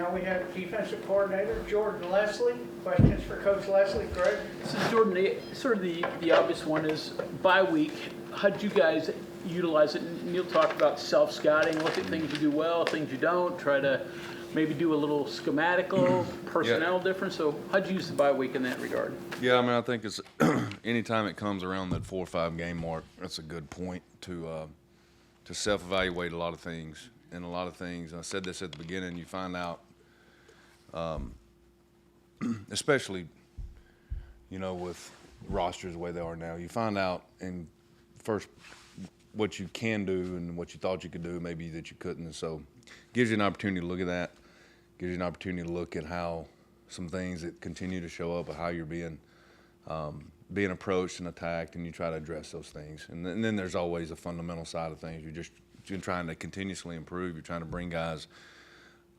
Now we have defensive coordinator Jordan Lesley. Questions for Coach Lesley, Greg? So Jordan, the obvious one is bye week. How did you guys utilize it? Neil talked about self-scouting, look at things you do well, things you don't, try to maybe do a little schematical, personnel difference. So how'd you use the bye week in that regard? Yeah, I mean, I think it's anytime it comes around that 4 or 5 game mark, that's a good point to self-evaluate a lot of things. And a lot of things, and I said this at the beginning, you find out, especially, with rosters the way they are now, you find out in first what you can do and what you thought you could do, maybe that you couldn't. And so it gives you an opportunity to look at that, gives you an opportunity to look at how some things that continue to show up, or how you're being approached and attacked, and you try to address those things. And then there's always a fundamental side of things. You're trying to continuously improve. You're trying to bring guys,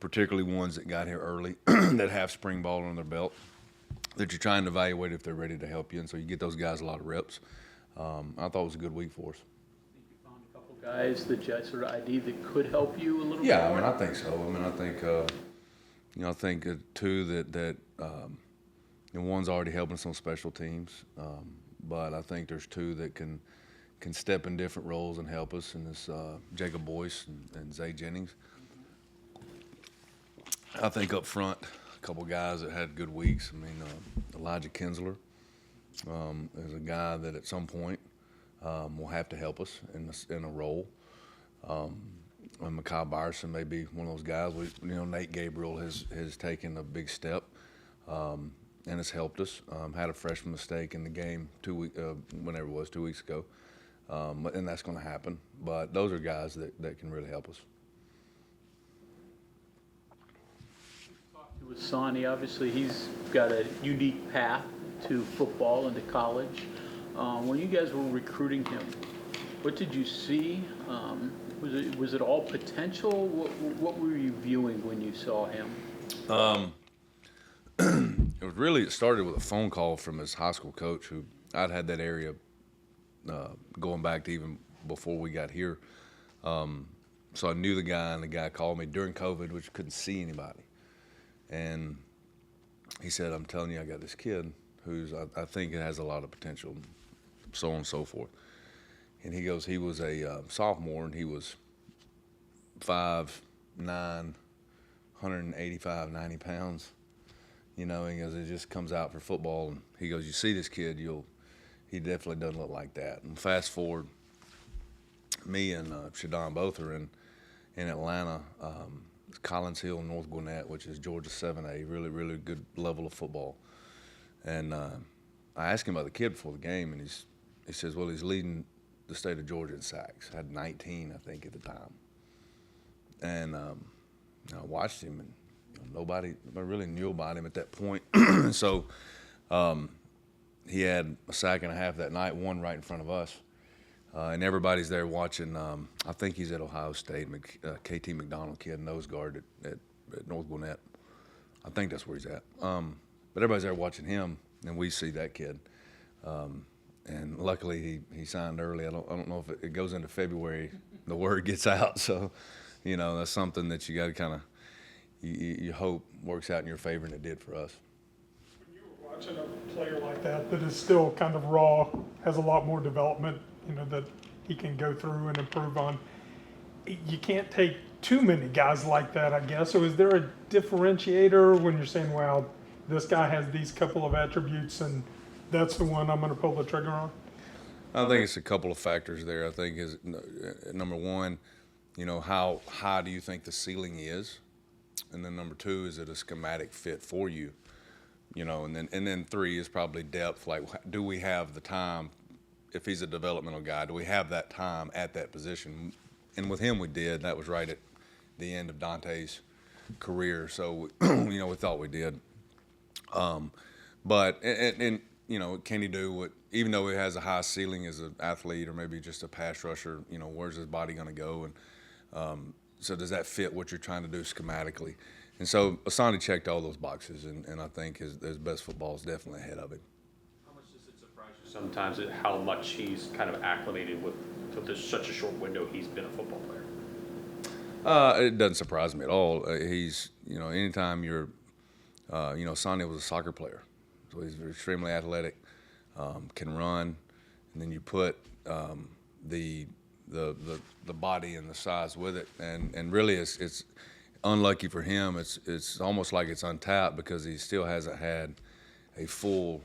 particularly ones that got here early, that have spring ball on their belt, that you're trying to evaluate if they're ready to help you. And so you get those guys a lot of reps. I thought it was a good week for us. You found a couple guys that you sort of ID that could help you a little bit? Yeah, I mean, I think so. I mean, I think two that and one's already helping some special teams, but I think there's two that can step in different roles and help us, and it's Jacob Boyce and Zay Jennings. I think up front, a couple guys that had good weeks. I mean, Elijah Kinsler is a guy that at some point will have to help us in a role. And Mekhi Byerson may be one of those guys. Nate Gabriel has taken a big step and has helped us. Had a freshman mistake in the game 2 weeks ago. And that's going to happen. But those are guys that can really help us. With Sonny, obviously he's got a unique path to football and to college. When you guys were recruiting him, what did you see? Was it all potential? What were you viewing when you saw him? It started with a phone call from his high school coach, who I'd had that area going back to even before we got here. So I knew the guy, and the guy called me during COVID, which couldn't see anybody. And he said, "I'm telling you, I got this kid who's I think it has a lot of potential," so on and so forth. And he goes, he was a sophomore, and he was 5'9", 185, 90 pounds. He goes, it just comes out for football. And he goes, you see this kid, he definitely doesn't look like that. And fast forward, me and Shadon both are in Atlanta. It's Collins Hill, North Gwinnett, which is Georgia 7A, really, really good level of football. And I asked him about the kid before the game, and he says, well, he's leading the state of Georgia in sacks. Had 19, I think, at the time. And I watched him, and nobody really knew about him at that point. So he had a sack and a half that night, one right in front of us. And everybody's there watching. I think he's at Ohio State, KT McDonald kid, nose guard at North Gwinnett. I think that's where he's at. But everybody's there watching him, and we see that kid. And luckily he signed early. I don't know if it goes into February, the word gets out. So, that's something that you got to kind of you hope works out in your favor, and it did for us. When you were watching a player like that is still kind of raw, has a lot more development, that he can go through and improve on, you can't take too many guys like that, I guess. So is there a differentiator when you're saying, wow, this guy has these couple of attributes and that's the one I'm going to pull the trigger on? I think it's a couple of factors there. I think is number one, how high do you think the ceiling is? And then number two, is it a schematic fit for you? And then three is probably depth. Like, do we have the time? If he's a developmental guy, do we have that time at that position? And with him, we did. That was right at the end of Dante's career. So, we thought we did. But can he do what? Even though he has a high ceiling as an athlete, or maybe just a pass rusher, where's his body going to go? And so does that fit what you're trying to do schematically? And so Asante checked all those boxes, and I think his best football is definitely ahead of it. How much does it surprise you sometimes at how much he's kind of acclimated with such a short window he's been a football player? It doesn't surprise me at all. He's, anytime you're, Sonny was a soccer player, so he's extremely athletic, can run, and then you put the body and the size with it, and really it's unlucky for him. It's almost like it's untapped because he still hasn't had a full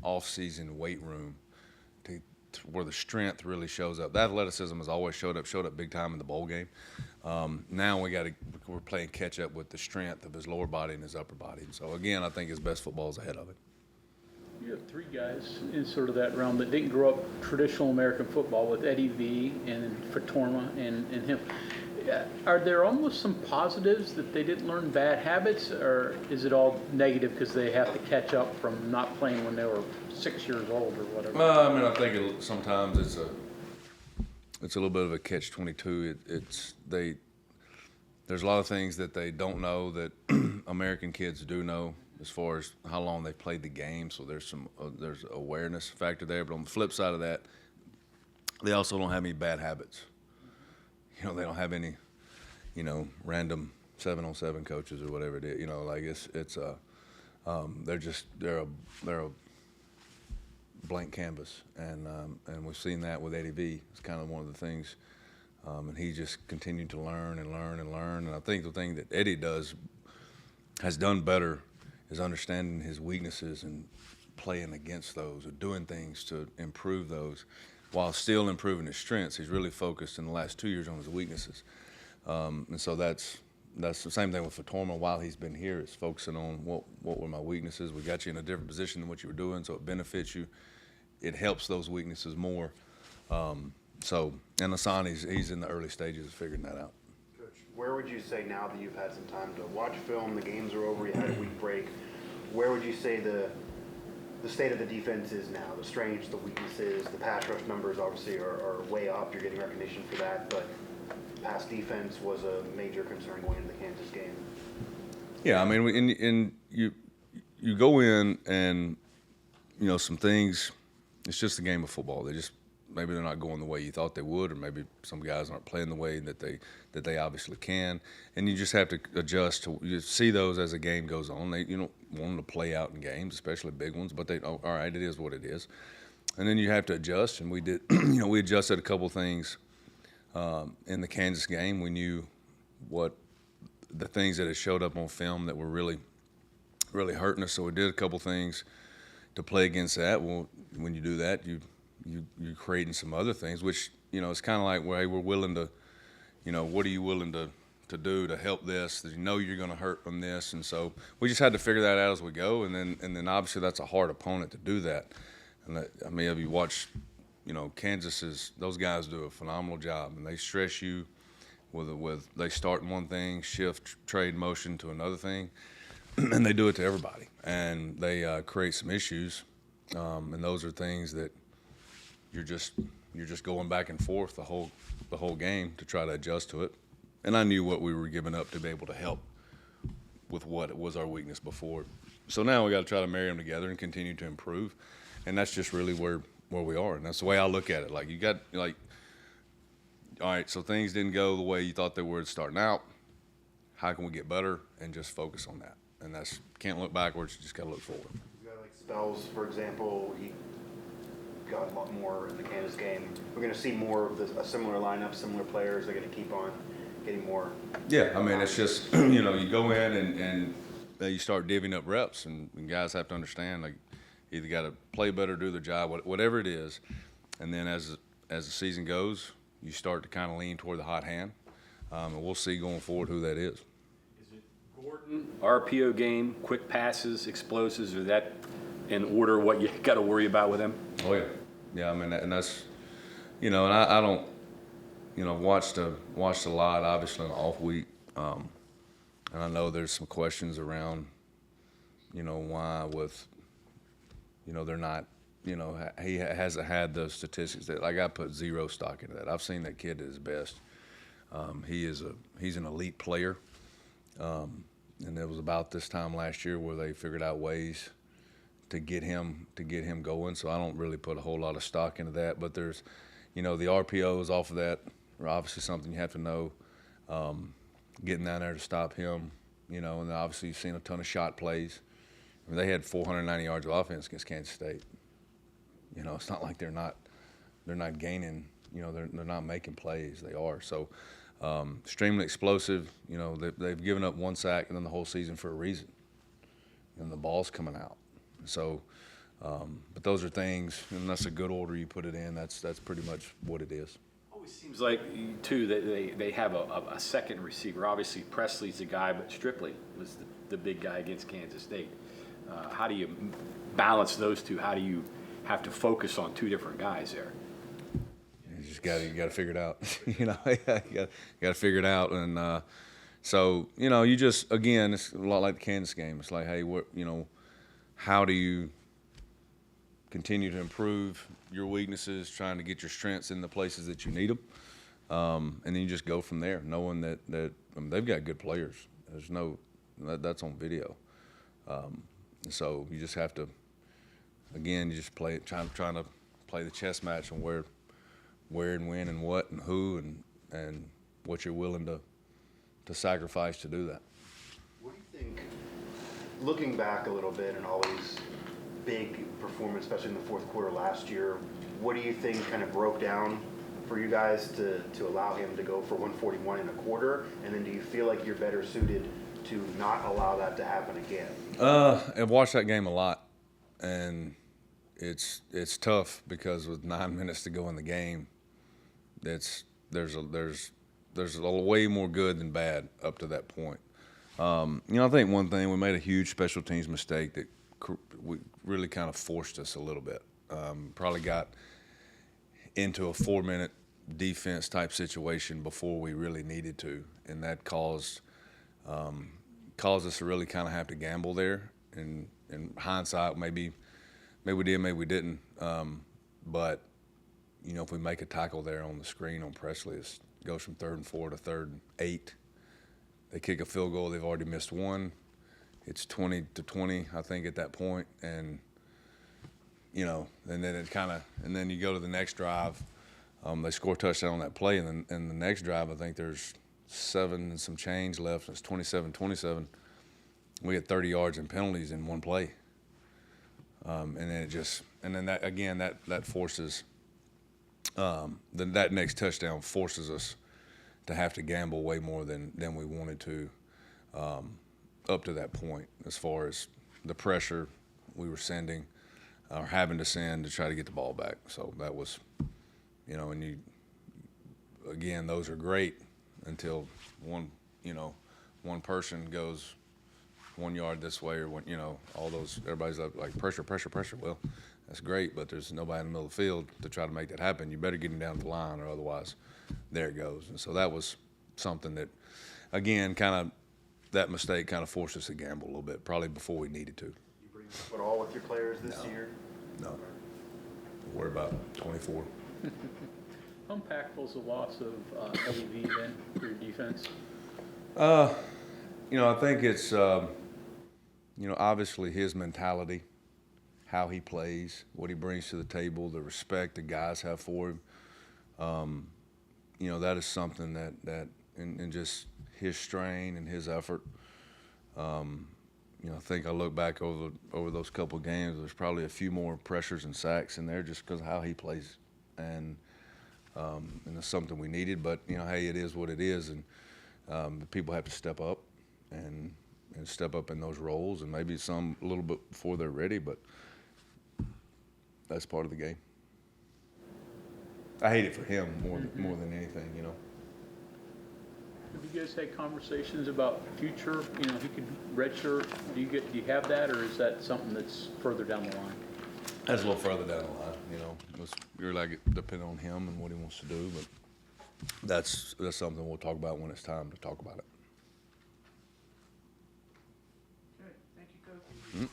off-season weight room to where the strength really shows up. The athleticism has always showed up big time in the bowl game. Now we're playing catch up with the strength of his lower body and his upper body. So again, I think his best football is ahead of it. You have three guys in sort of that realm that didn't grow up traditional American football with Eddie V and Fatorma and him. Are there almost some positives that they didn't learn bad habits, or is it all negative because they have to catch up from not playing when they were 6 years old or whatever? I think sometimes it's a little bit of a catch-22. There's a lot of things that they don't know that American kids do know as far as how long they've played the game. So there's there's awareness factor there. But on the flip side of that, they also don't have any bad habits. They don't have any, random 7-on-7 coaches or whatever it is. They're a blank canvas, and we've seen that with Eddie V. It's kind of one of the things, and he just continued to learn and learn and learn. And I think the thing that Eddie has done better is understanding his weaknesses and playing against those or doing things to improve those, while still improving his strengths. He's really focused in the last 2 years on his weaknesses. And so that's the same thing with Fatorma. While he's been here, it's focusing on what were my weaknesses. We got you in a different position than what you were doing, so it benefits you. It helps those weaknesses more. And Hassan, he's in the early stages of figuring that out. Coach, where would you say now that you've had some time to watch film, the games are over, you had a week break, where would you say the state of the defense is now? The strengths, the weaknesses, the pass rush numbers obviously are way up. You're getting recognition for that, but pass defense was a major concern going into the Kansas game. Yeah, I mean, you go in and some things. It's just a game of football. Maybe they're not going the way you thought they would, or maybe some guys aren't playing the way that they obviously can, and you just have to adjust to. You see those as the game goes on. You don't want them to play out in games, especially big ones, but all right, it is what it is, and then you have to adjust. And we did. We adjusted a couple things in the Kansas game. We knew what the things that had showed up on film that were really, really hurting us. So we did a couple things to play against that. Well, when you do that, you're creating some other things, which, it's kind of like, well, hey, we're willing to, what are you willing to do to help this? That you're going to hurt from this. And so we just had to figure that out as we go. And then obviously that's a hard opponent to do that. And if you watch, those guys do a phenomenal job, and they stress you they start in one thing, shift, trade motion to another thing, and they do it to everybody. And they create some issues. And those are things that you're just going back and forth the whole game to try to adjust to it. And I knew what we were giving up to be able to help with what was our weakness before. So now we got to try to marry them together and continue to improve. And that's just really where we are. And that's the way I look at it. Like, all right, so things didn't go the way you thought they were starting out. How can we get better and just focus on that? And can't look backwards, you just got to look forward. You got like Spells, for example, he got a lot more in the Kansas game. We're going to see more of a similar lineup, similar players. They're going to keep on getting more. Yeah, I mean, it's just, you go in and you start divvying up reps, and guys have to understand, like, either got to play better, do their job, whatever it is. And then as the season goes, you start to kind of lean toward the hot hand. And we'll see going forward who that is. Is it Gordon, RPO game, quick passes, explosives, or that in order what you got to worry about with him? Oh, yeah. Yeah, I mean, and that's, and I don't, watched a lot, obviously, in the off week. And I know there's some questions around, why with, they're not, he hasn't had those statistics that, like, I put zero stock into that. I've seen that kid at his best. He's an elite player. And it was about this time last year where they figured out ways to get him going. So I don't really put a whole lot of stock into that. But there's, the RPOs off of that are obviously something you have to know. getting down there to stop him, you know, and obviously you've seen a ton of shot plays. I mean, they had 490 yards of offense against Kansas State. You know, it's not like they're not gaining, you know, they're not making plays. They are. So extremely explosive. You know, they've given up 1 sack and then the whole season for a reason. And the ball's coming out. So, but those are things, and that's a good order you put it in. That's pretty much what it is. Always seems like, too, that they have a second receiver. Obviously, Presley's the guy, but Stripley was the big guy against Kansas State. How do you balance those two? How do you have to focus on 2 different guys there? You got to figure it out. You know, you got to figure it out. And so, you know, you just, again, it's a lot like the Kansas game. It's like, hey, what, you know, how do you continue to improve your weaknesses, trying to get your strengths in the places that you need them, and then you just go from there, knowing that I mean, they've got good players. There's no that's on video. So you just have to, again, you just play it, trying to play the chess match on where and when and what and who and what you're willing to sacrifice to do that. What do you think, looking back a little bit and all these big performance, especially in the fourth quarter last year, what do you think kind of broke down for you guys to allow him to go for 141 in a quarter? And then do you feel like you're better suited to not allow that to happen again? I've watched that game a lot, and it's tough because with 9 minutes to go in the game, there's a way more good than bad up to that point. You know, I think one thing, we made a huge special teams mistake that we really kind of forced us a little bit. Probably got into a 4-minute defense type situation before we really needed to, and that caused us to really kind of have to gamble there. And in hindsight, maybe we did, maybe we didn't. But you know, if we make a tackle there on the screen on Presley, it goes from 3rd and 4 to 3rd and 8. They kick a field goal. They've already missed one. It's 20-20, I think, at that point. And you know, and then you go to the next drive. They score a touchdown on that play, and then the next drive, I think there's 7 and some change left. It's 27-27. We had 30 yards in penalties in one play, and then that again that forces that next touchdown forces us to have to gamble way more than we wanted to up to that point, as far as the pressure we were sending or having to send to try to get the ball back. So that was, you know, and again, those are great until one person goes 1 yard this way, or you know, all those, everybody's like pressure. Well, that's great, but there's nobody in the middle of the field to try to make that happen. You better get him down the line, or otherwise, there it goes. And so that was something that, again, that mistake kind of forced us to gamble a little bit, probably before we needed to. You bring this up at all with your players this year? No. Don't worry about 24. How impactful is the loss of WVU then for your defense? You know, I think it's, you know, obviously his mentality, how he plays, what he brings to the table, the respect the guys have for him. You know, that is something that and just his strain and his effort. You know, I think I look back over those couple of games, there's probably a few more pressures and sacks in there just because of how he plays. And it's something we needed, but, you know, hey, it is what it is. And the people have to step up and step up in those roles, and maybe some a little bit before they're ready, but that's part of the game. I hate it for him more than anything, you know. Have you guys had conversations about future? You know, he could redshirt. Do you have that, or is that something that's further down the line? That's a little further down the line, you know. You're like, depending on him and what he wants to do, but that's something we'll talk about when it's time to talk about it. Okay, thank you, Coach.